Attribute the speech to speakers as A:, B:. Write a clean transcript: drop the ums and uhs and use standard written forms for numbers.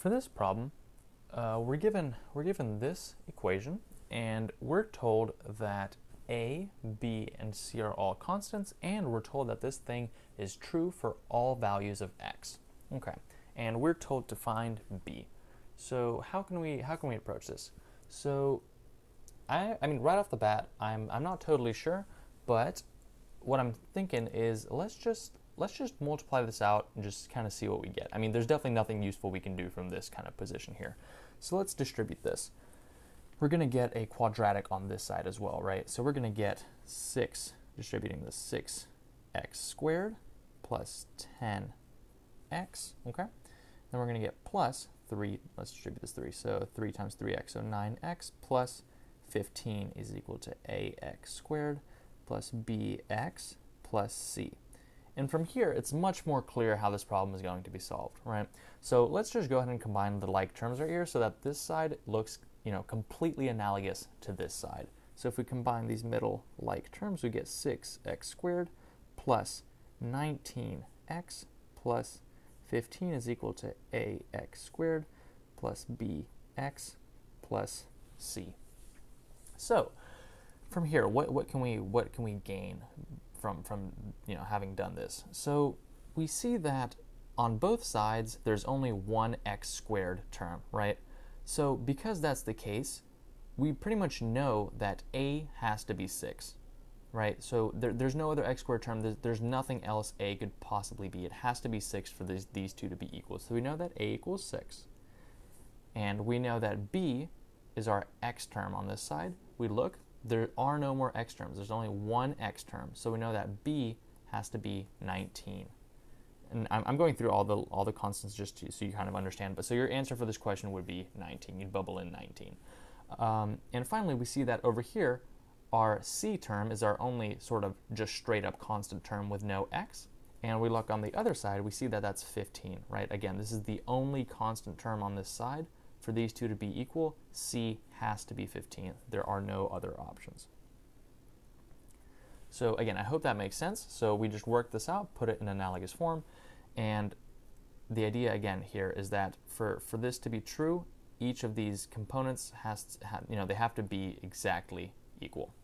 A: For this problem, we're given this equation, and we're told that a, b, and c are all constants, and we're told that this thing is true for all values of x. Okay, and we're told to find b. So how can we approach this? So I mean, right off the bat, I'm not totally sure, but what I'm thinking is let's just multiply this out and just kind of see what we get. I mean, there's definitely nothing useful we can do from this kind of position here. So let's distribute this. We're going to get a quadratic on this side as well, right? So we're going to get 6, distributing the 6x squared plus 10x, okay? Then we're going to get plus 3, let's distribute this 3, so 3 times 3x, so 9x plus 15 is equal to ax squared plus bx plus c. And from here, it's much more clear how this problem is going to be solved, right? So let's just go ahead and combine the like terms right here so that this side looks, completely analogous to this side. So if we combine these middle like terms, we get 6x squared plus 19x plus 15 is equal to ax squared plus bx plus c. So from here, what can we gain from having done this? So we see that on both sides there's only one x squared term, right? So because that's the case, we pretty much know that a has to be 6, right? So there's no other x squared term. There's nothing else a could possibly be. It has to be 6 for these two to be equal. So we know that a equals 6, and we know that b is our x term on this side. We look, there are no more x terms. There's only one x term. So we know that b has to be 19. And I'm going through all the constants just so you kind of understand. But so your answer for this question would be 19. You'd bubble in 19. And finally, we see that over here, our c term is our only sort of just straight up constant term with no x. And we look on the other side, we see that that's 15, right? Again, this is the only constant term on this side. For these two to be equal, c has to be 15. There are no other options. So again, I hope that makes sense. So we just work this out, put it in analogous form, and the idea again here is that for this to be true, each of these components they have to be exactly equal.